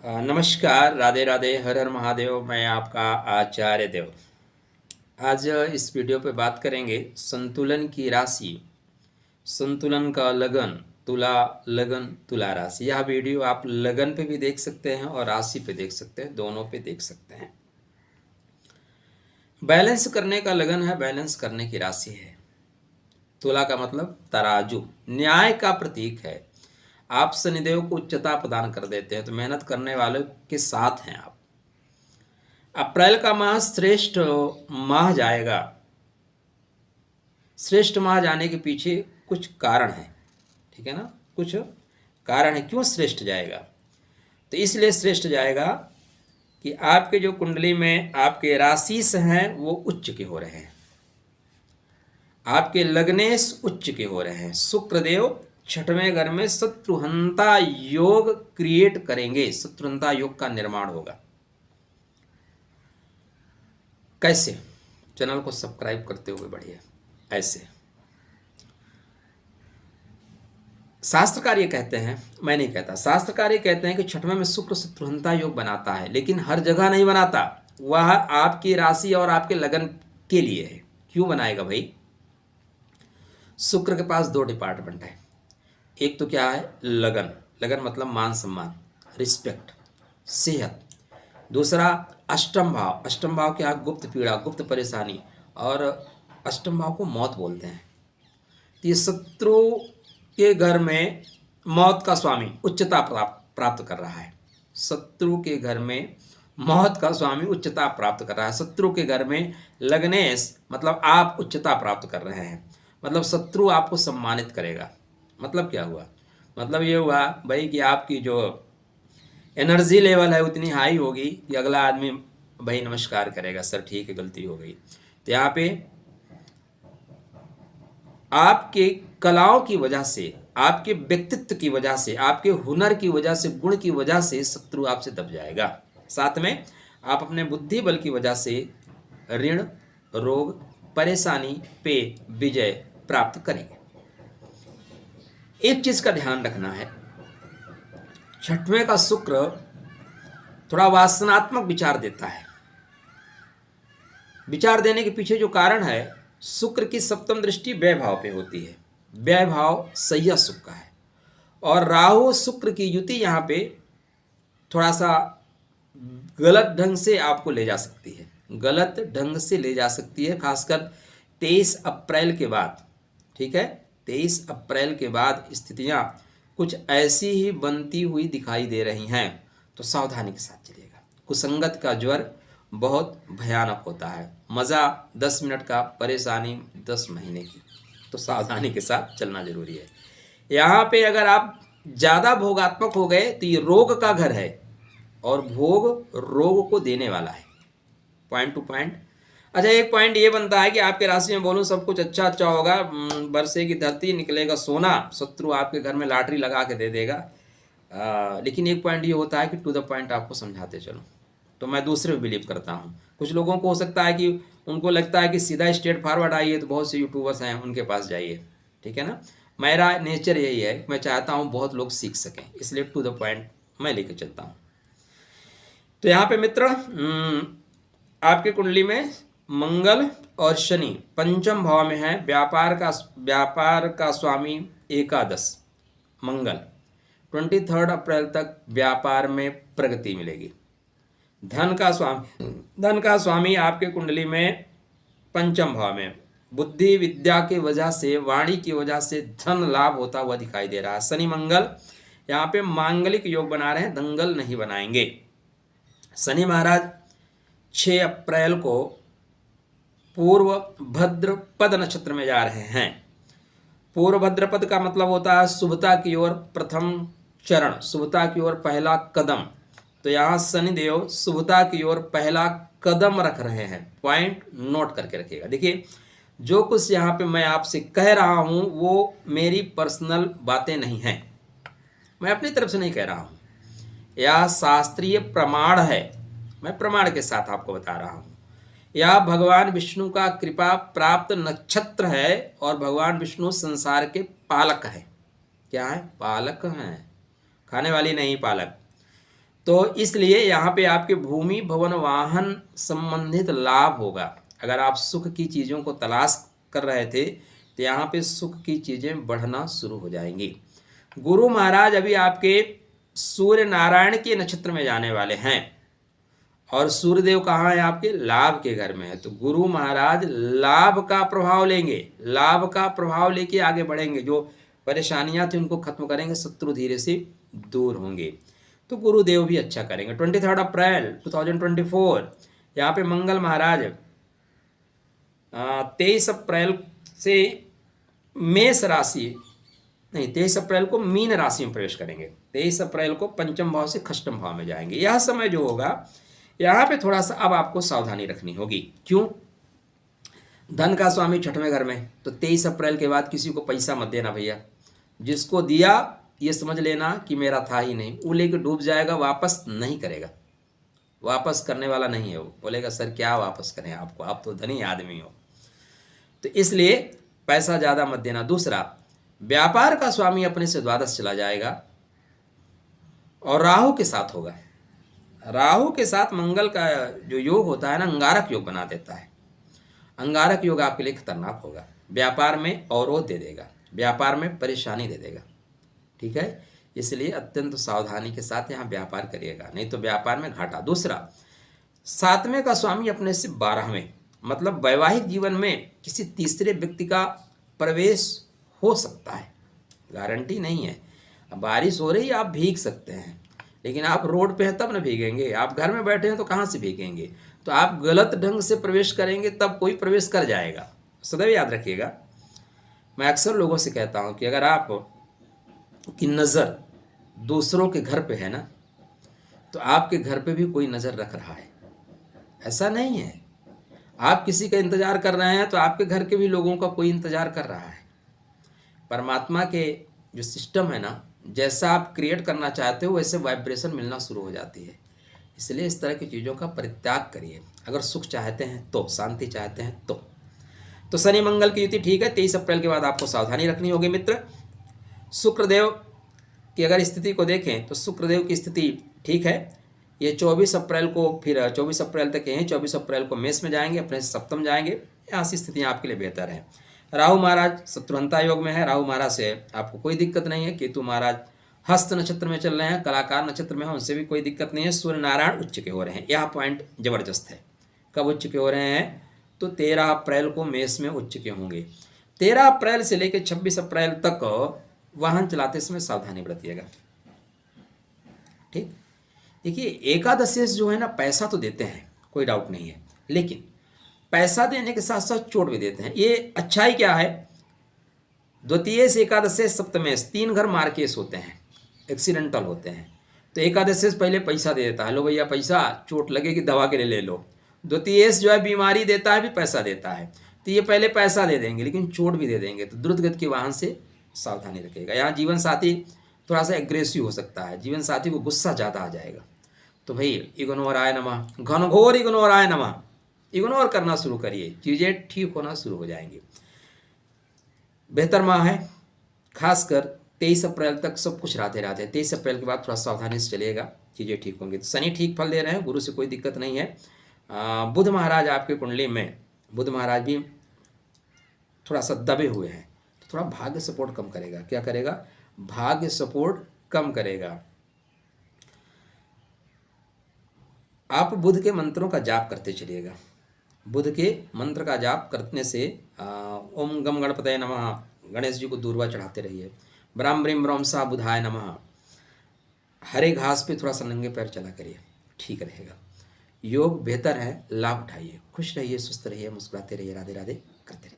नमस्कार, राधे राधे, हर हर महादेव। मैं आपका आचार्य देव। आज इस वीडियो पे बात करेंगे संतुलन की राशि, संतुलन का लगन, तुला लगन तुला राशि। यह वीडियो आप लगन पे भी देख सकते हैं और राशि पे देख सकते हैं, दोनों पे देख सकते हैं। बैलेंस करने का लगन है, बैलेंस करने की राशि है। तुला का मतलब तराजू, न्याय का प्रतीक है। आप शनिदेव को उच्चता प्रदान कर देते हैं, तो मेहनत करने वालों के साथ हैं आप। अप्रैल का माह श्रेष्ठ माह जाएगा। श्रेष्ठ माह जाने के पीछे कुछ कारण है, ठीक है ना। कुछ कारण है क्यों श्रेष्ठ जाएगा। तो इसलिए श्रेष्ठ जाएगा कि आपके जो कुंडली में आपके राशिस हैं वो उच्च के हो रहे हैं, आपके लग्नेश उच्च के हो रहे हैं। शुक्रदेव छठवें घर में शत्रुहंता योग क्रिएट करेंगे, शत्रुहंता योग का निर्माण होगा। कैसे? चैनल को सब्सक्राइब करते हुए बढ़िए। ऐसे शास्त्रकार ये कहते हैं, मैं नहीं कहता, शास्त्रकार ये कहते हैं कि छठवें में शुक्र शत्रुहंता योग बनाता है, लेकिन हर जगह नहीं बनाता। वह आपकी राशि और आपके लगन के लिए है। क्यों बनाएगा भाई? शुक्र के पास दो डिपार्टमेंट है। एक तो क्या है? लगन। लगन मतलब मान सम्मान, रिस्पेक्ट, सेहत। दूसरा अष्टम भाव। अष्टम भाव क्या? गुप्त पीड़ा, गुप्त परेशानी। और अष्टम भाव को मौत बोलते हैं। तो ये शत्रु के घर में मौत का स्वामी उच्चता प्राप्त कर रहा है। शत्रु के घर में मौत का स्वामी उच्चता प्राप्त कर रहा है। शत्रु के घर में लग्नेश मतलब आप उच्चता प्राप्त कर रहे हैं। मतलब शत्रु आपको सम्मानित करेगा। मतलब क्या हुआ? मतलब ये हुआ भाई कि आपकी जो एनर्जी लेवल है उतनी हाई होगी कि अगला आदमी भाई नमस्कार करेगा, सर ठीक है गलती हो गई। तो यहाँ पे आपके कलाओं की वजह से, आपके व्यक्तित्व की वजह से, आपके हुनर की वजह से, गुण की वजह से शत्रु आपसे दब जाएगा। साथ में आप अपने बुद्धि बल की वजह से ऋण, रोग, परेशानी पे विजय प्राप्त करेंगे। एक चीज का ध्यान रखना है, छठवें का शुक्र थोड़ा वासनात्मक विचार देता है। विचार देने के पीछे जो कारण है, शुक्र की सप्तम दृष्टि व्यय भाव पे होती है। व्यय भाव सह्य सुख का है। और राहु शुक्र की युति यहाँ पे थोड़ा सा गलत ढंग से आपको ले जा सकती है, गलत ढंग से ले जा सकती है, खासकर 23 अप्रैल के बाद। ठीक है, 23 अप्रैल के बाद स्थितियाँ कुछ ऐसी ही बनती हुई दिखाई दे रही हैं, तो सावधानी के साथ चलिएगा। कुसंगत का ज्वर बहुत भयानक होता है। मज़ा 10 मिनट का, परेशानी 10 महीने की। तो सावधानी के साथ चलना जरूरी है। यहाँ पे अगर आप ज़्यादा भोगात्मक हो गए तो ये रोग का घर है, और भोग रोग को देने वाला है। Point two point. अच्छा, एक पॉइंट ये बनता है कि आपके राशि में बोलूँ सब कुछ अच्छा अच्छा होगा, बरसे की धरती निकलेगा सोना, शत्रु आपके घर में लॉटरी लगा के दे देगा। लेकिन एक पॉइंट ये होता है कि टू द पॉइंट आपको समझाते चलो। तो मैं दूसरे पे बिलीव करता हूँ। कुछ लोगों को हो सकता है कि उनको लगता है कि सीधा स्ट्रेट फॉरवर्ड आइए, तो बहुत से यूट्यूबर्स हैं उनके पास जाइए, ठीक है ना। मेरा नेचर यही है, मैं चाहता हूँ बहुत लोग सीख सकें, इसलिए टू द पॉइंट मैं लेकर चलता हूँ। तो यहाँ पे मित्र, आपके कुंडली में मंगल और शनि पंचम भाव में है। व्यापार का स्वामी एकादश मंगल। 23 अप्रैल तक व्यापार में प्रगति मिलेगी। धन का स्वामी आपके कुंडली में पंचम भाव में। बुद्धि विद्या की वजह से, वाणी की वजह से धन लाभ होता हुआ दिखाई दे रहा है। शनि मंगल यहाँ पे मांगलिक योग बना रहे हैं, दंगल नहीं बनाएंगे। शनि महाराज 6 अप्रैल को पूर्व भद्रपद नक्षत्र में जा रहे हैं। पूर्व भद्रपद का मतलब होता है शुभता की ओर प्रथम चरण, शुभता की ओर पहला कदम। तो यहाँ शनिदेव शुभता की ओर पहला कदम रख रहे हैं। पॉइंट नोट करके रखिएगा। देखिए, जो कुछ यहाँ पे मैं आपसे कह रहा हूँ वो मेरी पर्सनल बातें नहीं हैं, मैं अपनी तरफ से नहीं कह रहा हूँ। यह शास्त्रीय प्रमाण है, मैं प्रमाण के साथ आपको बता रहा हूँ। यह भगवान विष्णु का कृपा प्राप्त नक्षत्र है, और भगवान विष्णु संसार के पालक है। क्या है? पालक हैं, खाने वाली नहीं, पालक। तो इसलिए यहाँ पे आपके भूमि भवन वाहन संबंधित लाभ होगा। अगर आप सुख की चीज़ों को तलाश कर रहे थे तो यहाँ पे सुख की चीज़ें बढ़ना शुरू हो जाएंगी। गुरु महाराज अभी आपके सूर्य नारायण के नक्षत्र में जाने वाले हैं और सूर्यदेव कहाँ है? आपके लाभ के घर में है। तो गुरु महाराज लाभ का प्रभाव लेंगे, लाभ का प्रभाव लेके आगे बढ़ेंगे। जो परेशानियां थी उनको खत्म करेंगे, शत्रु धीरे से दूर होंगे। तो गुरुदेव भी अच्छा करेंगे। 23 अप्रैल 2024 यहाँ पे मंगल महाराज 23 अप्रैल से मेष राशि नहीं 23 अप्रैल को मीन राशि में प्रवेश करेंगे। 23 अप्रैल को पंचम भाव से खष्टम भाव में जाएंगे। यह समय जो होगा यहाँ पे थोड़ा सा अब आपको सावधानी रखनी होगी। क्यों? धन का स्वामी छठवें घर में, तो 23 अप्रैल के बाद किसी को पैसा मत देना भैया। जिसको दिया ये समझ लेना कि मेरा था ही नहीं, वो लेके डूब जाएगा, वापस नहीं करेगा, वापस करने वाला नहीं है। वो बोलेगा सर क्या वापस करें आपको, आप तो धनी आदमी हो। तो इसलिए पैसा ज़्यादा मत देना। दूसरा, व्यापार का स्वामी अपने से द्वादश चला जाएगा और राहु के साथ होगा। राहु के साथ मंगल का जो योग होता है ना, अंगारक योग बना देता है। अंगारक योग आपके लिए खतरनाक होगा। व्यापार में अवरोध दे देगा, व्यापार में परेशानी दे देगा। ठीक है, इसलिए अत्यंत सावधानी के साथ यहाँ व्यापार करिएगा, नहीं तो व्यापार में घाटा। दूसरा, 7वें का स्वामी अपने से 12वें, मतलब वैवाहिक जीवन में किसी तीसरे व्यक्ति का प्रवेश हो सकता है, गारंटी नहीं है। अब बारिश हो रही है, आप भीग सकते हैं, लेकिन आप रोड पे हैं तब न भीगेंगे। आप घर में बैठे हैं तो कहाँ से भीगेंगे? तो आप गलत ढंग से प्रवेश करेंगे तब कोई प्रवेश कर जाएगा। सदैव याद रखिएगा। मैं अक्सर लोगों से कहता हूँ कि अगर आप की नज़र दूसरों के घर पे है ना, तो आपके घर पे भी कोई नज़र रख रहा है। ऐसा नहीं है आप किसी का इंतज़ार कर रहे हैं तो आपके घर के भी लोगों का कोई इंतज़ार कर रहा है। परमात्मा के जो सिस्टम है ना, जैसा आप क्रिएट करना चाहते हो वैसे वाइब्रेशन मिलना शुरू हो जाती है। इसलिए इस तरह की चीज़ों का परित्याग करिए। अगर सुख चाहते हैं तो, शांति चाहते हैं तो शनि मंगल की युति ठीक है। 23 अप्रैल के बाद आपको सावधानी रखनी होगी मित्र। शुक्रदेव की अगर स्थिति को देखें तो शुक्रदेव की स्थिति ठीक है। ये 24 अप्रैल को, फिर 24 अप्रैल तक यहीं, 24 अप्रैल को मेष में जाएंगे, अपने सप्तम जाएंगे। ऐसी स्थितियाँ आपके लिए बेहतर हैं। राहु महाराज शत्रुहंता योग में है। राहु महाराज से आपको कोई दिक्कत नहीं है। केतु महाराज हस्त नक्षत्र में चल रहे हैं, कलाकार नक्षत्र में है, उनसे भी कोई दिक्कत नहीं है। सूर्य नारायण उच्च के हो रहे हैं, यह पॉइंट जबरदस्त है। कब उच्च के हो रहे हैं? तो 13 अप्रैल को मेष में उच्च के होंगे। 13 अप्रैल से लेकर 26 अप्रैल तक वाहन चलाते समय सावधानी बरतिएगा। ठीक, देखिए एकादशी जो है ना, पैसा तो देते हैं, कोई डाउट नहीं है, लेकिन पैसा देने के साथ साथ चोट भी देते हैं। ये अच्छाई क्या है? द्वितीय से एकादशी सप्तमेश 3 घर मार्केस होते हैं, एक्सीडेंटल होते हैं। तो एकादशी से पहले पैसा दे देता है, लो भैया पैसा, चोट लगेगी दवा के लिए ले लो। द्वितीय जो है बीमारी देता है, भी पैसा देता है। तो ये पहले पैसा दे देंगे लेकिन चोट भी दे देंगे। तो द्रुत गति के वाहन से सावधानी रखिएगा। यहाँ जीवन साथी थोड़ा सा एग्रेसिव हो सकता है, जीवन साथी को गुस्सा ज़्यादा आ जाएगा। तो भाई इग्नोराय नमः, घनघोर इग्नोराय नमः, इग्नोर करना शुरू करिए, चीज़ें ठीक होना शुरू हो जाएंगी। बेहतर माह है, खासकर 23 अप्रैल तक सब कुछ राधे राधे। 23 अप्रैल के बाद थोड़ा सावधानी से चलिएगा, चीज़ें ठीक होंगी। तो शनि ठीक फल दे रहे हैं, गुरु से कोई दिक्कत नहीं है। बुध महाराज आपके कुंडली में, बुध महाराज भी थोड़ा सा दबे हुए हैं, तो थोड़ा भाग्य सपोर्ट कम करेगा। क्या करेगा? भाग्य सपोर्ट कम करेगा। आप बुध के मंत्रों का जाप करते चलिएगा। बुध के मंत्र का जाप करने से ओम गम गणपतये नमः, गणेश जी को दूर्वा चढ़ाते रहिए। ब्राह्म ब्रीम ब्रह्म सा बुधाय नमः। हरे घास पे थोड़ा सा नंगे पैर चला करिए, ठीक रहेगा। योग बेहतर है, लाभ उठाइए। खुश रहिए, सुस्त रहिए, मुस्कुराते रहिए, राधे राधे करते रहिए।